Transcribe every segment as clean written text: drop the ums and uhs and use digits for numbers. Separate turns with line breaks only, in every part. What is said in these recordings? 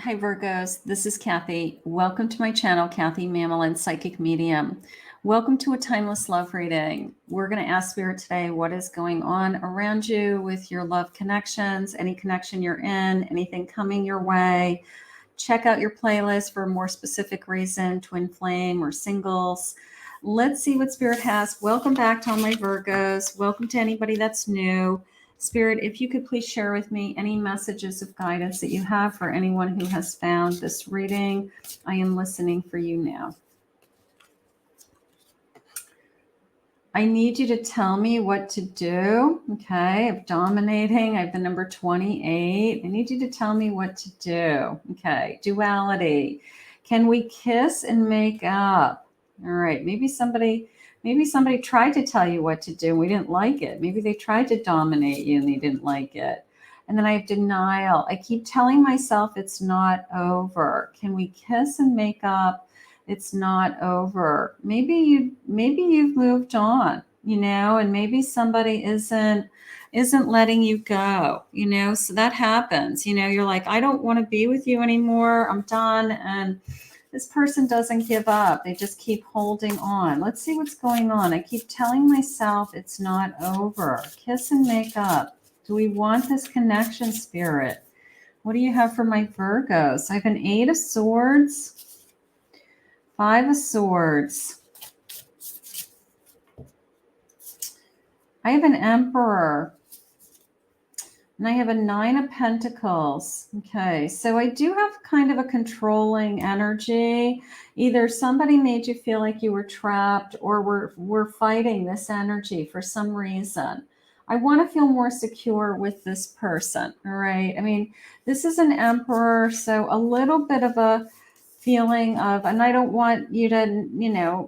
Hi Virgos, this is Kathy. Welcome to my channel, Kathy Mamolen, Psychic Medium. Welcome to a timeless love reading. We're going to ask Spirit today what is going on around you with your love connections, any connection you're in, anything coming your way. Check out your playlist for a more specific reason, twin flame or singles. Let's see what Spirit has. Welcome back to all my Virgos. Welcome to anybody that's new. Spirit, if you could please share with me any messages of guidance that you have for anyone who has found this reading. I am listening for you now. I need you to tell me what to do. Okay, I'm dominating. I have the number 28. I need you to tell me what to do. Okay, duality. Can we kiss and make up? All right, maybe somebody tried to tell you what to do and we didn't like it. Maybe they tried to dominate you and they didn't like it. And then I have denial. I keep telling myself it's not over. Can we kiss and make up? It's not over. Maybe you've moved on, and maybe somebody isn't letting you go, so that happens. You're like, I don't want to be with you anymore. I'm done. And this person doesn't give up. They just keep holding on. Let's see what's going on. I keep telling myself it's not over. Kiss and make up. Do we want this connection, Spirit? What do you have for my Virgos? I have an 8 of Swords, 5 of Swords. I have an Emperor. And I have a 9 of Pentacles. Okay, so I do have kind of a controlling energy. Either somebody made you feel like you were trapped or we're fighting this energy for some reason. I want to feel more secure with this person, all right? I mean, this is an Emperor, so a little bit of a feeling of, and I don't want you to,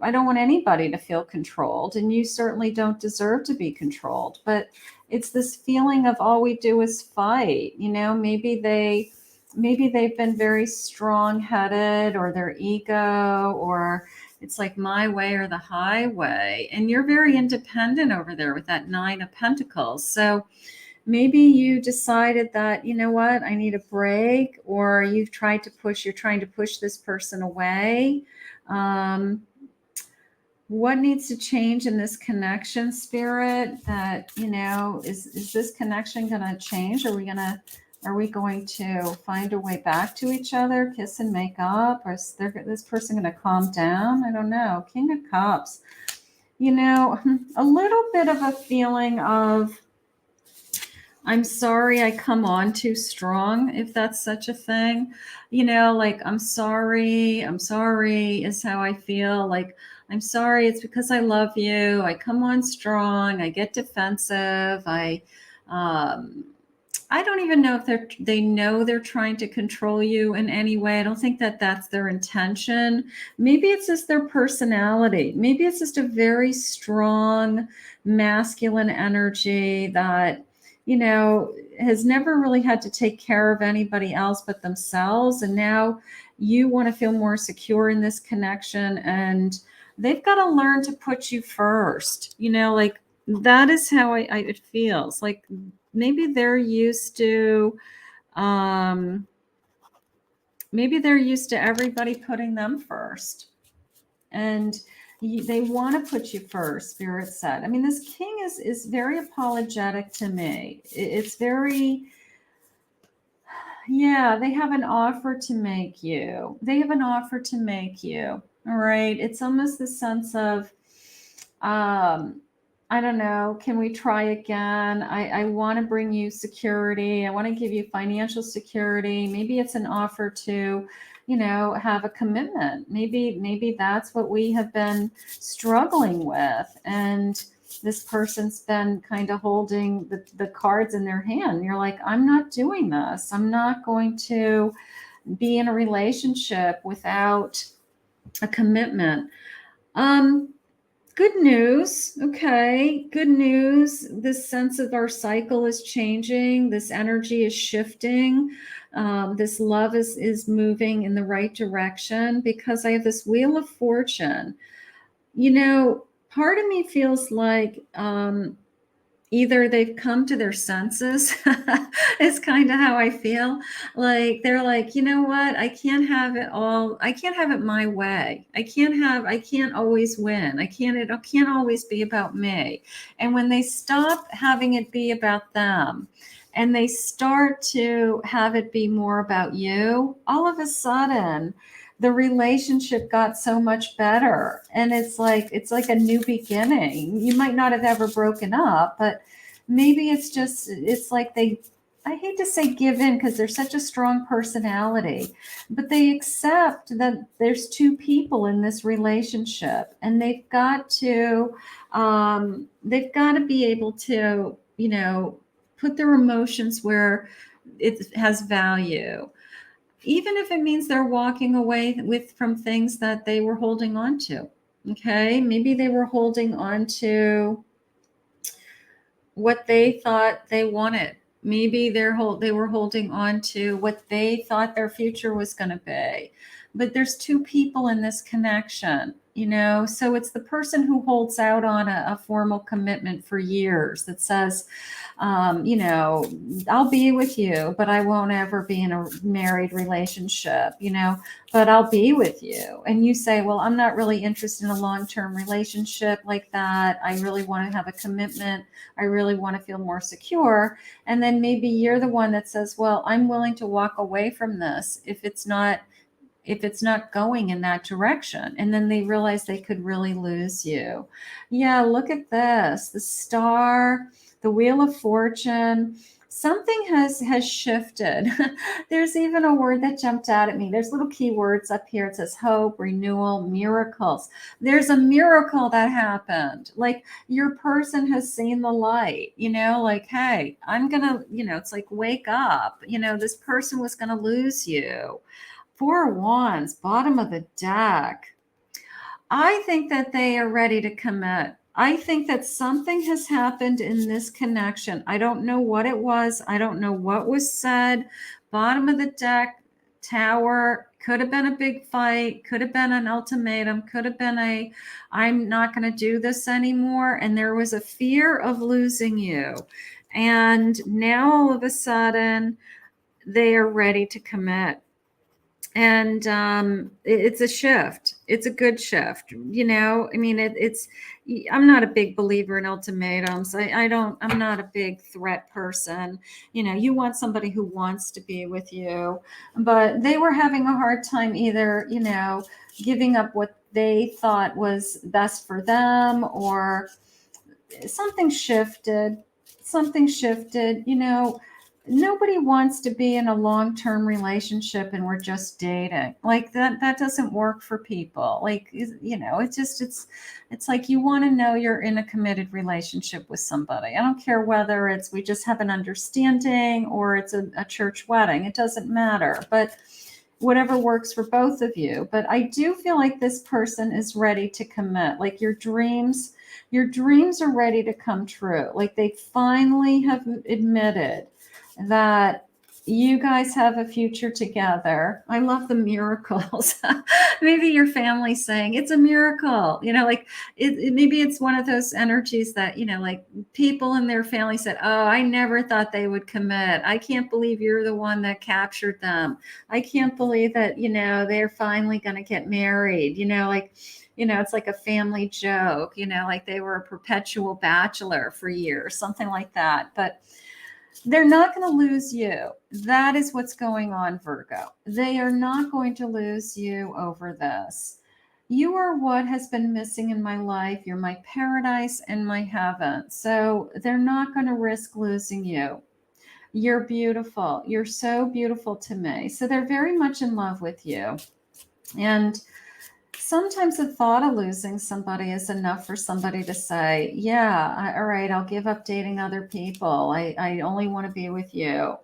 I don't want anybody to feel controlled, and you certainly don't deserve to be controlled, but it's this feeling of all we do is fight. Maybe they've been very strong-headed, or their ego, or it's like my way or the highway. And you're very independent over there with that 9 of Pentacles. So maybe you decided that, you know what, I need a break, or you're trying to push this person away. What needs to change in this connection, Spirit? That, is this connection going to change? Are we going to find a way back to each other, kiss and make up? Or is this person going to calm down? I don't know. King of Cups. A little bit of a feeling of, I'm sorry I come on too strong, if that's such a thing. Like, I'm sorry is how I feel. Like, I'm sorry, it's because I love you. I come on strong. I get defensive. I don't even know if they know they're trying to control you in any way. I don't think that that's their intention. Maybe it's just their personality. Maybe it's just a very strong masculine energy that, has never really had to take care of anybody else but themselves. And now you want to feel more secure in this connection, and they've got to learn to put you first. Like, that is how it feels. Like, maybe they're used to everybody putting them first, and they want to put you first, Spirit said. I mean, this king is very apologetic to me. It's very, yeah, they have an offer to make you. All right. It's almost the sense of, I don't know, can we try again? I want to bring you security. I want to give you financial security. Maybe it's an offer to, have a commitment. Maybe that's what we have been struggling with. And this person's been kind of holding the cards in their hand. You're like, I'm not doing this. I'm not going to be in a relationship without a commitment. Good news. Okay. Good news. This sense of our cycle is changing. This energy is shifting. This love is moving in the right direction, because I have this Wheel of Fortune. Part of me feels like, either they've come to their senses. It's kind of how I feel. Like they're like, you know what? I can't have it all. I can't have it my way. I can't always win. It can't always be about me. And when they stop having it be about them and they start to have it be more about you, all of a sudden the relationship got so much better. And it's like a new beginning. You might not have ever broken up, but maybe it's like they, I hate to say give in because they're such a strong personality, but they accept that there's two people in this relationship, and they've got to be able to, you know, put their emotions where it has value, even if it means they're walking away from things that they were holding on to. Okay, maybe they were holding on to what they thought they wanted. Maybe they were holding on to what they thought their future was going to be. But there's two people in this connection, you know. So it's the person who holds out on a formal commitment for years that says, you know, I'll be with you, but I won't ever be in a married relationship, you know, but I'll be with you. And you say, well, I'm not really interested in a long-term relationship like that. I really want to have a commitment. I really want to feel more secure. And then maybe you're the one that says, well, I'm willing to walk away from this if it's not going in that direction. And then they realize they could really lose you. Yeah, look at this. The star, the wheel of fortune, something has shifted. There's even a word that jumped out at me. There's little keywords up here. It says hope, renewal, miracles. There's a miracle that happened. Like your person has seen the light, you know, like, hey, I'm going to, you know, it's like, wake up, you know, this person was going to lose you. Four of Wands, bottom of the deck. I think that they are ready to commit. I think that something has happened in this connection. I don't know what it was. I don't know what was said. Bottom of the deck, Tower, could have been a big fight, could have been an ultimatum, could have been I'm not going to do this anymore. And there was a fear of losing you. And now all of a sudden, they are ready to commit. And it's a shift. It's a good shift. You know, I mean, I'm not a big believer in ultimatums. I'm not a big threat person. You know, you want somebody who wants to be with you, but they were having a hard time either, you know, giving up what they thought was best for them, or something shifted, you know. Nobody wants to be in a long-term relationship and we're just dating. Like that doesn't work for people. Like, you know, it's like you want to know you're in a committed relationship with somebody. I don't care whether it's we just have an understanding or it's a church wedding. It doesn't matter. But whatever works for both of you. But I do feel like this person is ready to commit. Like your dreams are ready to come true. Like they finally have admitted that you guys have a future together. I love the miracles. Maybe your family's saying it's a miracle, you know, like maybe it's one of those energies that, you know, like people in their family said, oh, I never thought they would commit. I can't believe you're the one that captured them. I can't believe that, you know, they're finally going to get married, you know, like, you know, it's like a family joke, you know, like they were a perpetual bachelor for years, something like that. But they're not going to lose you. That is what's going on, Virgo. They are not going to lose you over this. You are what has been missing in my life. You're my paradise and my heaven. So they're not going to risk losing you. You're beautiful. You're so beautiful to me. So they're very much in love with you. And sometimes the thought of losing somebody is enough for somebody to say, yeah, all right, I'll give up dating other people. I only want to be with you.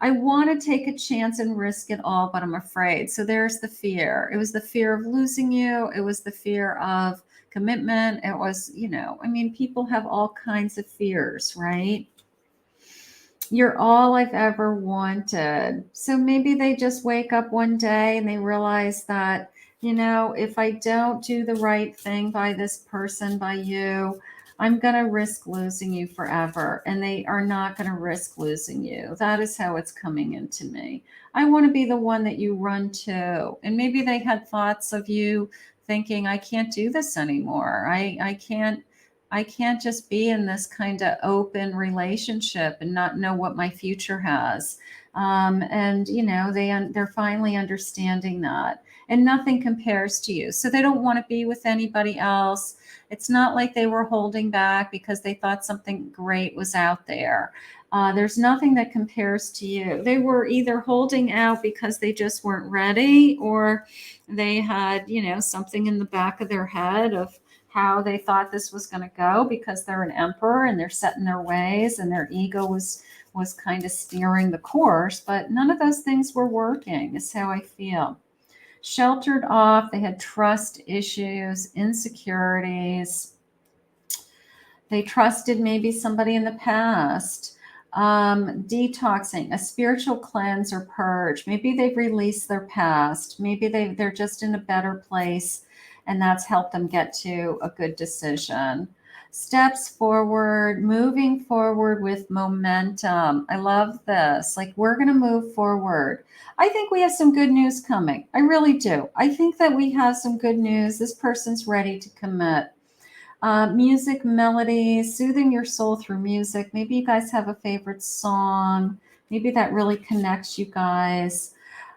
I want to take a chance and risk it all, but I'm afraid. So there's the fear. It was the fear of losing you. It was the fear of commitment. It was, you know, I mean, people have all kinds of fears, right? You're all I've ever wanted. So maybe they just wake up one day and they realize that, you know, if I don't do the right thing by this person, by you, I'm going to risk losing you forever. And they are not going to risk losing you. That is how it's coming into me. I want to be the one that you run to. And maybe they had thoughts of you thinking, I can't do this anymore. I can't just be in this kind of open relationship and not know what my future has. And you know, they're finally understanding that, and nothing compares to you. So they don't want to be with anybody else. It's not like they were holding back because they thought something great was out there. There's nothing that compares to you. They were either holding out because they just weren't ready, or they had, you know, something in the back of their head of how they thought this was going to go, because they're an emperor and they're set in their ways and their ego was kind of steering the course, but none of those things were working, is how I feel. Sheltered off, they had trust issues, insecurities. They trusted maybe somebody in the past. Detoxing, a spiritual cleanse or purge. Maybe they've released their past. Maybe they're just in a better place, and that's helped them get to a good decision. Steps forward, moving forward with momentum. I love this. Like, we're going to move forward. I think we have some good news coming. I really do. I think that we have some good news. This person's ready to commit. Music, melodies, soothing your soul through music. Maybe you guys have a favorite song. Maybe that really connects you guys.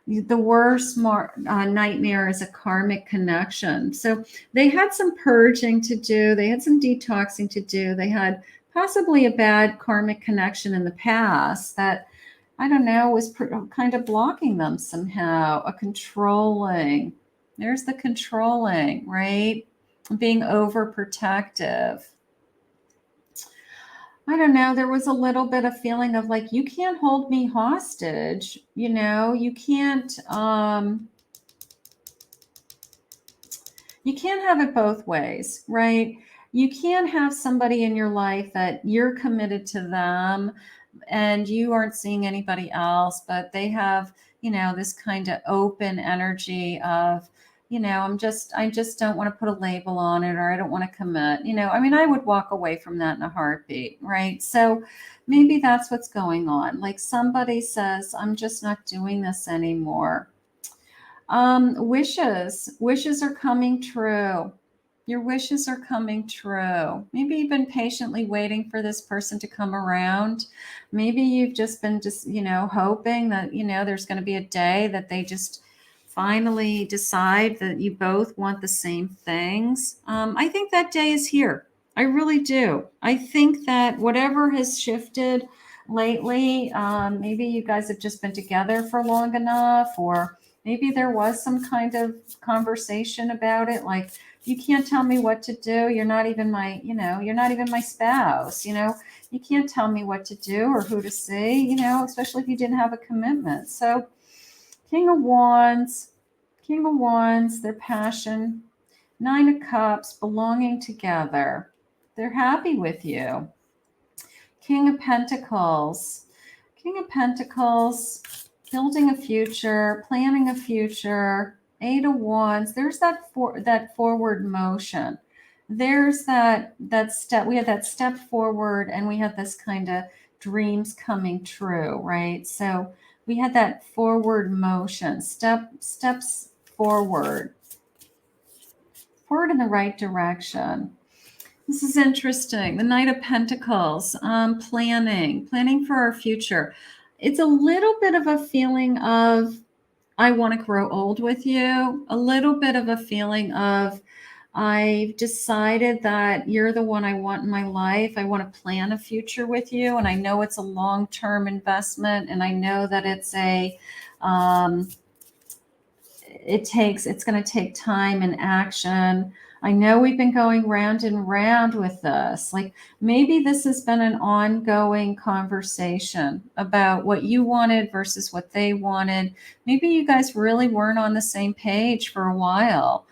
The worst nightmare is a karmic connection. So they had some purging to do. They had some detoxing to do. They had possibly a bad karmic connection in the past that, I don't know, was kind of blocking them somehow. A controlling. There's the controlling, right? Being overprotective. I don't know, there was a little bit of feeling of like, you can't hold me hostage, you know, you can't have it both ways, right? You can't have somebody in your life that you're committed to them and you aren't seeing anybody else, but they have, you know, this kind of open energy of, you know, I just don't want to put a label on it, or I don't want to commit. You know, I mean, I would walk away from that in a heartbeat, right? So maybe that's what's going on. Like, somebody says, I'm just not doing this anymore. Wishes are coming true. Your wishes are coming true. Maybe you've been patiently waiting for this person to come around. Maybe you've just been you know, hoping that, you know, there's going to be a day that they just finally decide that you both want the same things. I think that day is here. I really do. I think that whatever has shifted lately, maybe you guys have just been together for long enough, or maybe there was some kind of conversation about it. Like, you can't tell me what to do. You're not even my, you know, you're not even my spouse. You know, you can't tell me what to do or who to see, you know, especially if you didn't have a commitment. So King of Wands, their passion, Nine of Cups, belonging together. They're happy with you. King of Pentacles, building a future, planning a future. Eight of Wands, there's that forward motion. There's that step. We had that step forward, and we had this kind of dreams coming true, right? So we had that forward motion, steps forward in the right direction. This is interesting. The Knight of Pentacles, planning for our future. It's a little bit of a feeling of, I want to grow old with you. A little bit of a feeling of, I've decided that you're the one I want in my life. I want to plan a future with you. And I know it's a long-term investment. And I know that it's it's going to take time and action. I know we've been going round and round with this. Like, maybe this has been an ongoing conversation about what you wanted versus what they wanted. Maybe you guys really weren't on the same page for a while,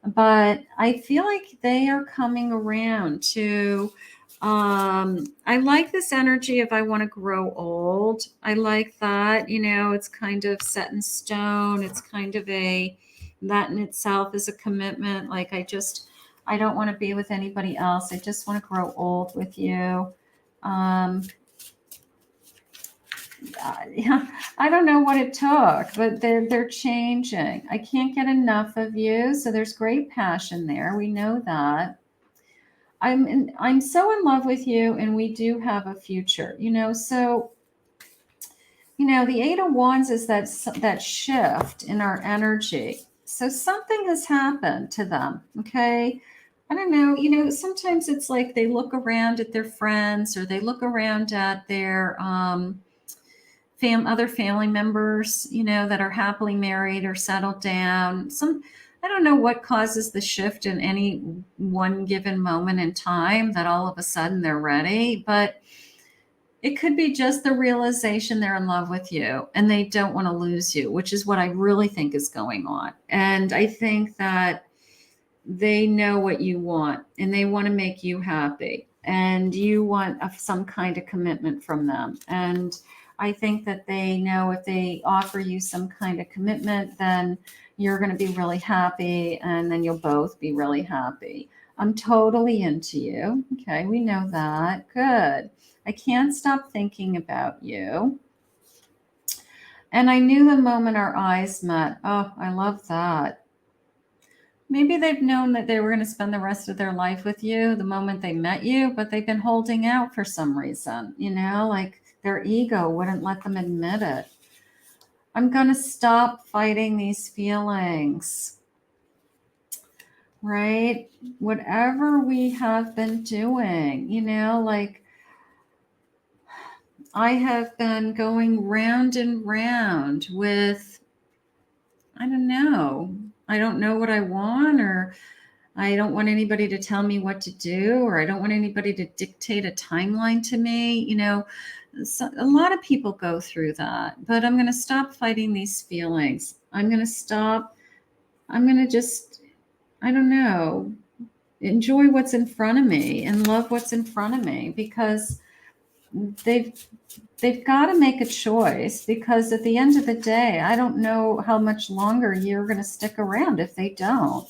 but I feel like they are coming around to, I like this energy of, I want to grow old. I like that, you know, it's kind of set in stone. It's kind of that in itself is a commitment. Like, I don't want to be with anybody else. I just want to grow old with you. Yeah, I don't know what it took, but they're changing. I can't get enough of you. So there's great passion there. We know that. I'm so in love with you, and we do have a future, so the Eight of Wands is that shift in our energy. So something has happened to them. Okay. I don't know. Sometimes it's like they look around at their friends, or they look around at their other family members, that are happily married or settled down. I don't know what causes the shift in any one given moment in time that all of a sudden they're ready, but it could be just the realization they're in love with you and they don't want to lose you, which is what I really think is going on. And I think that they know what you want and they want to make you happy, and you want some kind of commitment from them. And I think that they know if they offer you some kind of commitment, then you're going to be really happy, and then you'll both be really happy. I'm totally into you. Okay, we know that. Good. I can't stop thinking about you. And I knew the moment our eyes met. Oh, I love that. Maybe they've known that they were going to spend the rest of their life with you the moment they met you, but they've been holding out for some reason, like their ego wouldn't let them admit it. I'm going to stop fighting these feelings, right? Whatever we have been doing, like I have been going round and round with, I don't know what I want, or I don't want anybody to tell me what to do, or I don't want anybody to dictate a timeline to me. So a lot of people go through that, but I'm going to stop fighting these feelings. I'm going to just, I don't know, enjoy what's in front of me and love what's in front of me, because they've got to make a choice, because at the end of the day, I don't know how much longer you're going to stick around if they don't.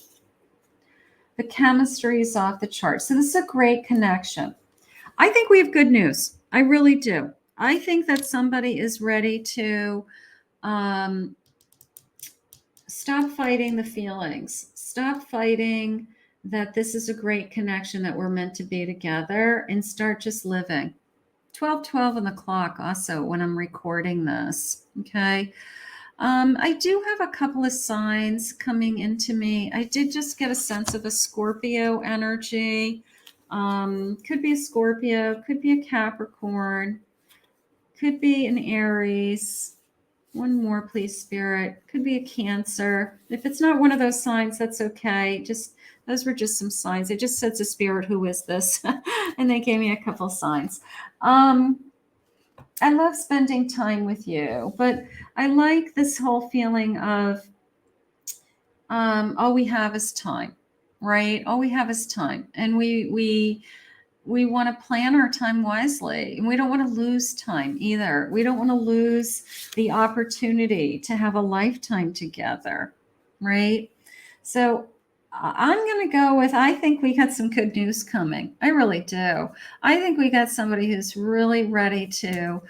The chemistry is off the chart. So this is a great connection. I think we have good news. I really do. I think that somebody is ready to stop fighting the feelings. Stop fighting that this is a great connection, that we're meant to be together, and start just living. 12:12 on the clock also when I'm recording this. Okay. I do have a couple of signs coming into me. I did just get a sense of a Scorpio energy. Could be a Scorpio, could be a Capricorn, could be an Aries. One more, please, Spirit. Could be a Cancer. If it's not one of those signs, that's okay. Those were just some signs. It just said to Spirit, who is this? And they gave me a couple signs. I love spending time with you, but I like this whole feeling of all we have is time, right? All we have is time, and we want to plan our time wisely, and we don't want to lose time either. We don't want to lose the opportunity to have a lifetime together, right? So I'm going to go with, I think we got some good news coming. I really do. I think we got somebody who's really ready to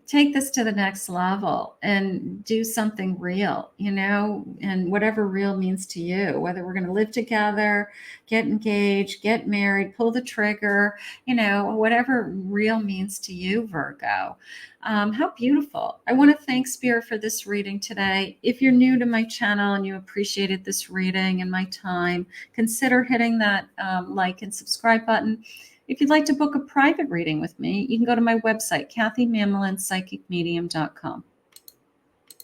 take this to the next level and do something real, and whatever real means to you, whether we're going to live together, get engaged, get married, pull the trigger, whatever real means to you, Virgo. How beautiful. I want to thank Spirit for this reading today. If you're new to my channel and you appreciated this reading and my time, consider hitting that like and subscribe button. If you'd like to book a private reading with me, you can go to my website, KathyMamolenPsychicMedium.com.